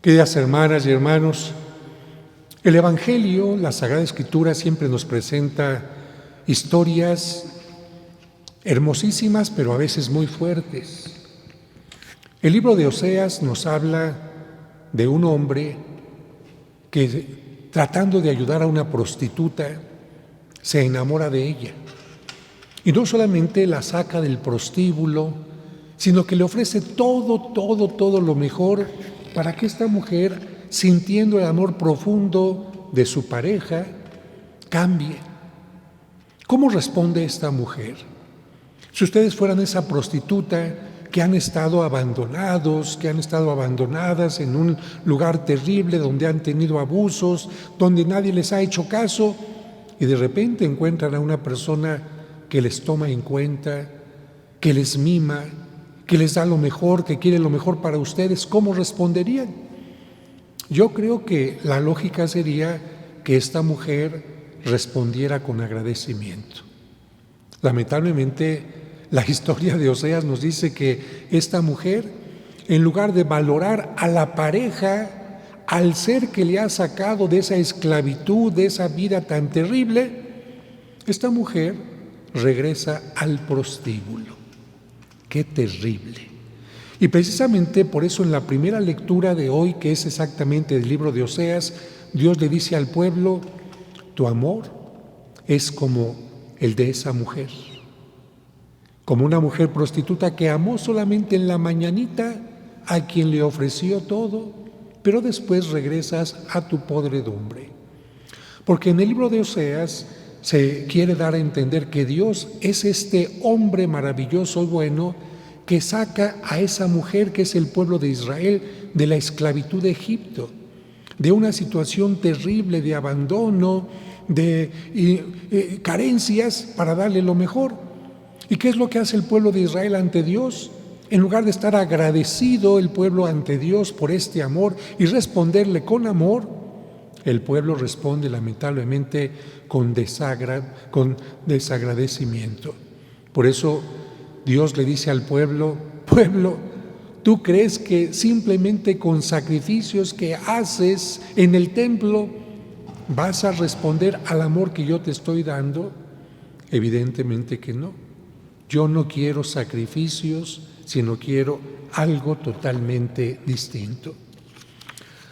Queridas hermanas y hermanos, el Evangelio, la Sagrada Escritura, siempre nos presenta historias hermosísimas, pero a veces muy fuertes. El libro de Oseas nos habla de un hombre que, tratando de ayudar a una prostituta, se enamora de ella. Y no solamente la saca del prostíbulo, sino que le ofrece todo lo mejor para que esta mujer, sintiendo el amor profundo de su pareja, cambie. ¿Cómo responde esta mujer? Si ustedes fueran esa prostituta que han estado abandonados, que han estado abandonadas en un lugar terrible donde han tenido abusos, donde nadie les ha hecho caso, y de repente encuentran a una persona que les toma en cuenta, que les mima, que les da lo mejor, que quiere lo mejor para ustedes, ¿cómo responderían? Yo creo que la lógica sería que esta mujer respondiera con agradecimiento. Lamentablemente, la historia de Oseas nos dice que esta mujer, en lugar de valorar a la pareja, al ser que le ha sacado de esa esclavitud, de esa vida tan terrible, esta mujer regresa al prostíbulo. ¡Qué terrible! Y precisamente por eso en la primera lectura de hoy, que es exactamente del libro de Oseas, Dios le dice al pueblo: tu amor es como el de esa mujer, como una mujer prostituta que amó solamente en la mañanita a quien le ofreció todo, pero después regresas a tu podredumbre. Porque en el libro de Oseas se quiere dar a entender que Dios es este hombre maravilloso y bueno que saca a esa mujer, que es el pueblo de Israel, de la esclavitud de Egipto, de una situación terrible de abandono, de carencias, para darle lo mejor. ¿Y qué es lo que hace el pueblo de Israel ante Dios? En lugar de estar agradecido el pueblo ante Dios por este amor y responderle con amor, el pueblo responde lamentablemente con desagradecimiento. Por eso Dios le dice al pueblo: pueblo, ¿tú crees que simplemente con sacrificios que haces en el templo vas a responder al amor que yo te estoy dando? Evidentemente que no. Yo no quiero sacrificios, sino quiero algo totalmente distinto.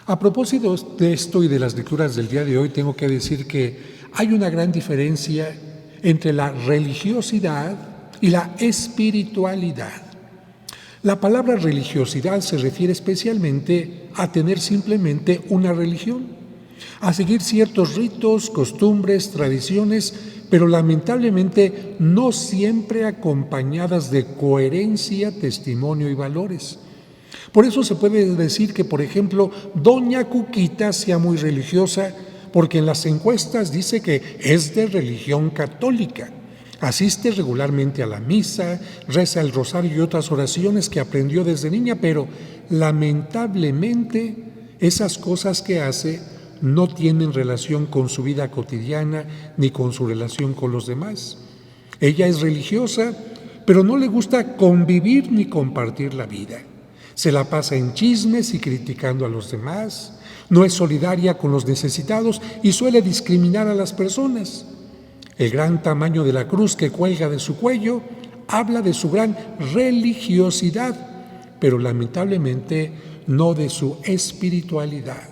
A propósito de esto y de las lecturas del día de hoy, tengo que decir que hay una gran diferencia entre la religiosidad y la espiritualidad. La palabra religiosidad se refiere especialmente a tener simplemente una religión, a seguir ciertos ritos, costumbres, tradiciones, pero lamentablemente no siempre acompañadas de coherencia, testimonio y valores. Por eso se puede decir que, por ejemplo, doña Cuquita sea muy religiosa, porque en las encuestas dice que es de religión católica. Asiste regularmente a la misa, reza el rosario y otras oraciones que aprendió desde niña, pero lamentablemente esas cosas que hace no tienen relación con su vida cotidiana ni con su relación con los demás. Ella es religiosa, pero no le gusta convivir ni compartir la vida. Se la pasa en chismes y criticando a los demás, no es solidaria con los necesitados y suele discriminar a las personas. El gran tamaño de la cruz que cuelga de su cuello habla de su gran religiosidad, pero lamentablemente no de su espiritualidad.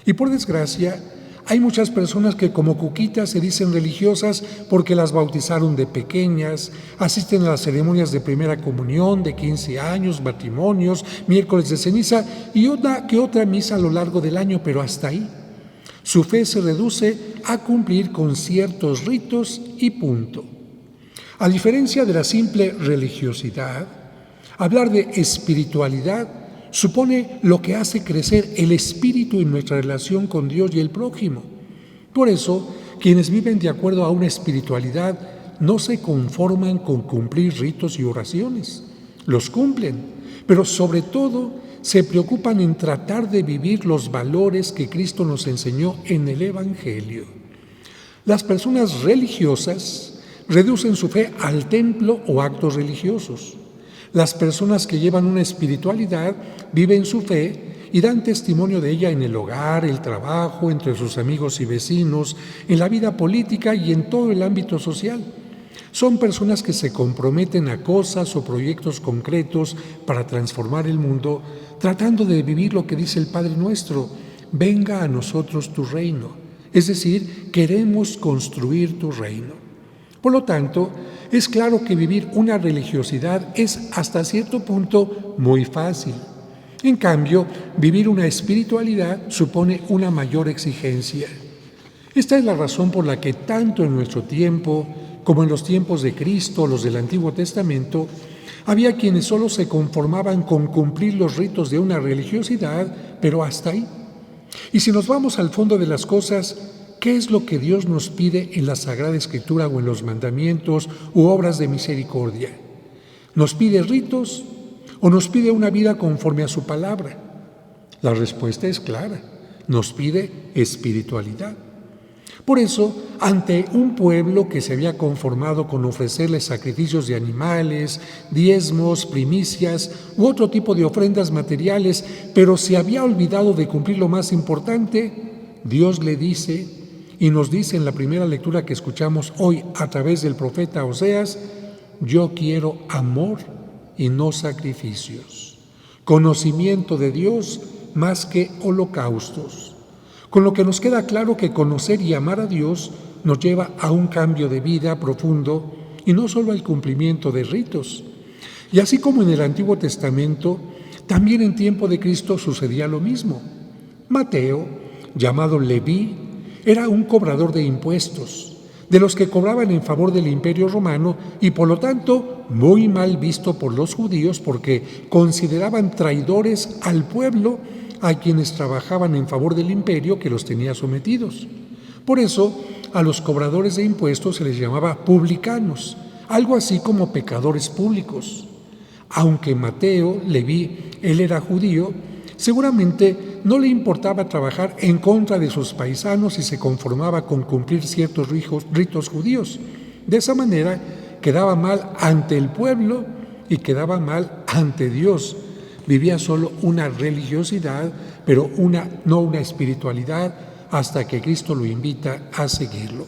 Y por desgracia, hay muchas personas que como Cuquita se dicen religiosas porque las bautizaron de pequeñas, asisten a las ceremonias de primera comunión, de 15 años, matrimonios, miércoles de ceniza y una que otra misa a lo largo del año, pero hasta ahí. Su fe se reduce a cumplir con ciertos ritos y punto. A diferencia de la simple religiosidad, hablar de espiritualidad supone lo que hace crecer el espíritu en nuestra relación con Dios y el prójimo. Por eso, quienes viven de acuerdo a una espiritualidad no se conforman con cumplir ritos y oraciones. Los cumplen, pero sobre todo se preocupan en tratar de vivir los valores que Cristo nos enseñó en el Evangelio. Las personas religiosas reducen su fe al templo o actos religiosos. Las personas que llevan una espiritualidad viven su fe y dan testimonio de ella en el hogar, el trabajo, entre sus amigos y vecinos, en la vida política y en todo el ámbito social. Son personas que se comprometen a cosas o proyectos concretos para transformar el mundo, tratando de vivir lo que dice el Padre Nuestro: venga a nosotros tu reino. Es decir, queremos construir tu reino. Por lo tanto, es claro que vivir una religiosidad es hasta cierto punto muy fácil. En cambio, vivir una espiritualidad supone una mayor exigencia. Esta es la razón por la que tanto en nuestro tiempo como en los tiempos de Cristo, los del Antiguo Testamento, había quienes solo se conformaban con cumplir los ritos de una religiosidad, pero hasta ahí. Y si nos vamos al fondo de las cosas, ¿qué es lo que Dios nos pide en la Sagrada Escritura o en los mandamientos u obras de misericordia? ¿Nos pide ritos o nos pide una vida conforme a su palabra? La respuesta es clara: nos pide espiritualidad. Por eso, ante un pueblo que se había conformado con ofrecerle sacrificios de animales, diezmos, primicias u otro tipo de ofrendas materiales, pero se había olvidado de cumplir lo más importante, Dios le dice, y nos dice en la primera lectura que escuchamos hoy a través del profeta Oseas: yo quiero amor y no sacrificios, conocimiento de Dios más que holocaustos. Con lo que nos queda claro que conocer y amar a Dios nos lleva a un cambio de vida profundo y no solo al cumplimiento de ritos. Y así como en el Antiguo Testamento, también en tiempo de Cristo sucedía lo mismo. Mateo, llamado Leví, era un cobrador de impuestos, de los que cobraban en favor del Imperio Romano y por lo tanto muy mal visto por los judíos porque consideraban traidores al pueblo a quienes trabajaban en favor del imperio que los tenía sometidos. Por eso, a los cobradores de impuestos se les llamaba publicanos, algo así como pecadores públicos. Aunque Mateo, Leví, él era judío, seguramente no le importaba trabajar en contra de sus paisanos y se conformaba con cumplir ciertos ritos judíos. De esa manera, quedaba mal ante el pueblo y quedaba mal ante Dios. Vivía solo una religiosidad, pero no una espiritualidad, hasta que Cristo lo invita a seguirlo.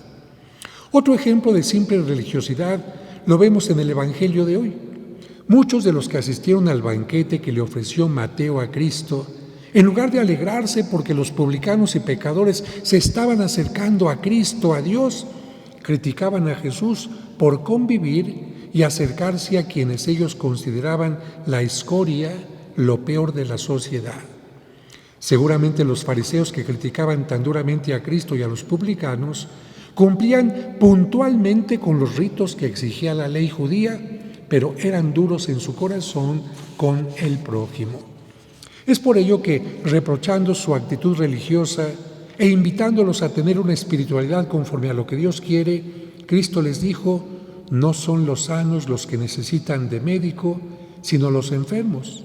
Otro ejemplo de simple religiosidad lo vemos en el Evangelio de hoy. Muchos de los que asistieron al banquete que le ofreció Mateo a Cristo, en lugar de alegrarse porque los publicanos y pecadores se estaban acercando a Cristo, a Dios, criticaban a Jesús por convivir y acercarse a quienes ellos consideraban la escoria, lo peor de la sociedad. Seguramente los fariseos, que criticaban tan duramente a Cristo y a los publicanos, cumplían puntualmente con los ritos que exigía la ley judía, pero eran duros en su corazón con el prójimo. Es por ello que, reprochando su actitud religiosa e invitándolos a tener una espiritualidad conforme a lo que Dios quiere, Cristo les dijo: no son los sanos los que necesitan de médico, sino los enfermos.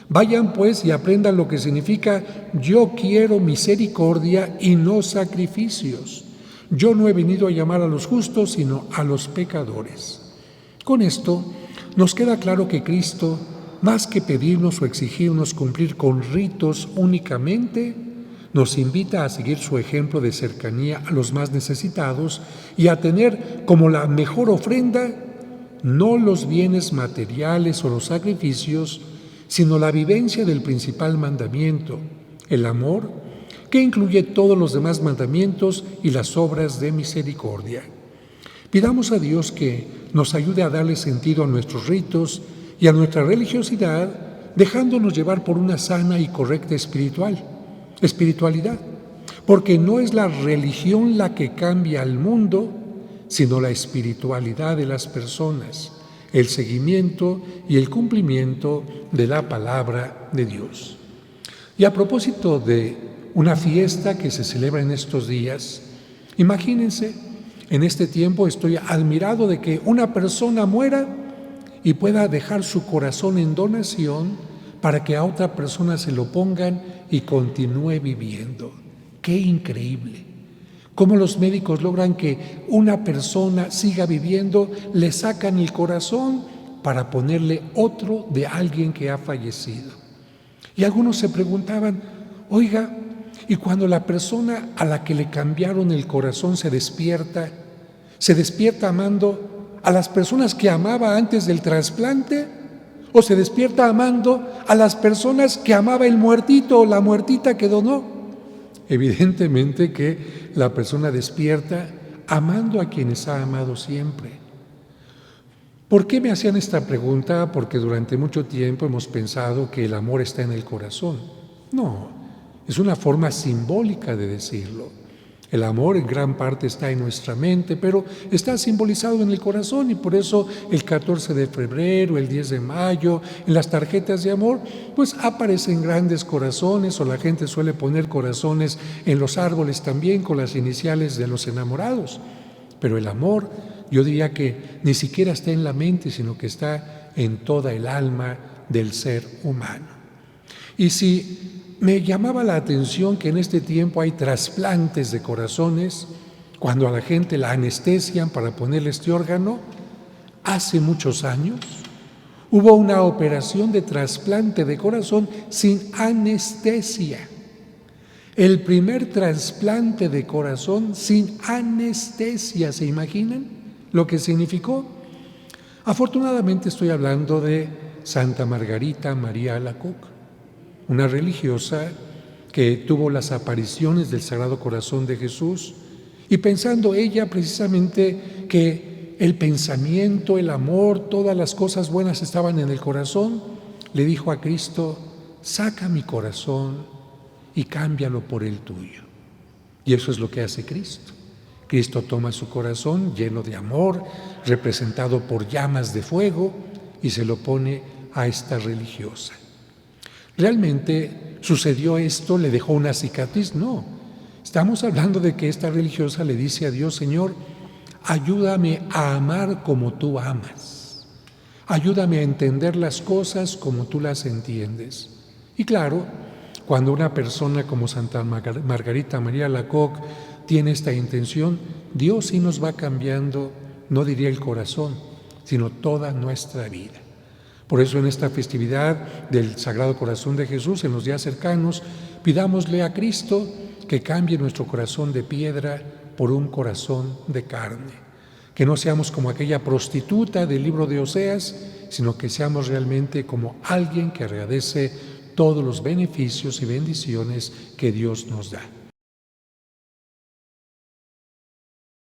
Vayan pues y aprendan lo que significa: yo quiero misericordia y no sacrificios. Yo no he venido a llamar a los justos, sino a los pecadores. Con esto nos queda claro que Cristo, más que pedirnos o exigirnos cumplir con ritos únicamente, nos invita a seguir su ejemplo de cercanía a los más necesitados y a tener como la mejor ofrenda no los bienes materiales o los sacrificios, sino la vivencia del principal mandamiento, el amor, que incluye todos los demás mandamientos y las obras de misericordia. Pidamos a Dios que nos ayude a darle sentido a nuestros ritos y a nuestra religiosidad, dejándonos llevar por una sana y correcta espiritualidad, porque no es la religión la que cambia al mundo, sino la espiritualidad de las personas, el seguimiento y el cumplimiento de la palabra de Dios. Y a propósito de una fiesta que se celebra en estos días, imagínense, en este tiempo estoy admirado de que una persona muera y pueda dejar su corazón en donación para que a otra persona se lo pongan y continúe viviendo. ¡Qué increíble! Cómo los médicos logran que una persona siga viviendo, le sacan el corazón para ponerle otro de alguien que ha fallecido. Y algunos se preguntaban, oiga, ¿y cuando la persona a la que le cambiaron el corazón se despierta amando a las personas que amaba antes del trasplante? ¿O se despierta amando a las personas que amaba el muertito o la muertita que donó? Evidentemente que la persona despierta amando a quienes ha amado siempre. ¿Por qué me hacían esta pregunta? Porque durante mucho tiempo hemos pensado que el amor está en el corazón. No, es una forma simbólica de decirlo. El amor en gran parte está en nuestra mente, pero está simbolizado en el corazón, y por eso el 14 de febrero, el 10 de mayo, en las tarjetas de amor, pues aparecen grandes corazones, o la gente suele poner corazones en los árboles también con las iniciales de los enamorados. Pero el amor, yo diría que ni siquiera está en la mente, sino que está en toda el alma del ser humano. Y si me llamaba la atención que en este tiempo hay trasplantes de corazones, cuando a la gente la anestesian para ponerle este órgano, hace muchos años hubo una operación de trasplante de corazón sin anestesia. El primer trasplante de corazón sin anestesia, ¿se imaginan lo que significó? Afortunadamente estoy hablando de Santa Margarita María Alacoque, una religiosa que tuvo las apariciones del Sagrado Corazón de Jesús, y pensando ella precisamente que el pensamiento, el amor, todas las cosas buenas estaban en el corazón, le dijo a Cristo: saca mi corazón y cámbialo por el tuyo. Y eso es lo que hace Cristo. Cristo toma su corazón lleno de amor, representado por llamas de fuego, y se lo pone a esta religiosa. ¿Realmente sucedió esto? ¿Le dejó una cicatriz? No. Estamos hablando de que esta religiosa le dice a Dios: Señor, ayúdame a amar como tú amas. Ayúdame a entender las cosas como tú las entiendes. Y claro, cuando una persona como Santa Margarita María Alacoque tiene esta intención, Dios sí nos va cambiando, no diría el corazón, sino toda nuestra vida. Por eso en esta festividad del Sagrado Corazón de Jesús, en los días cercanos, pidámosle a Cristo que cambie nuestro corazón de piedra por un corazón de carne. Que no seamos como aquella prostituta del libro de Oseas, sino que seamos realmente como alguien que agradece todos los beneficios y bendiciones que Dios nos da.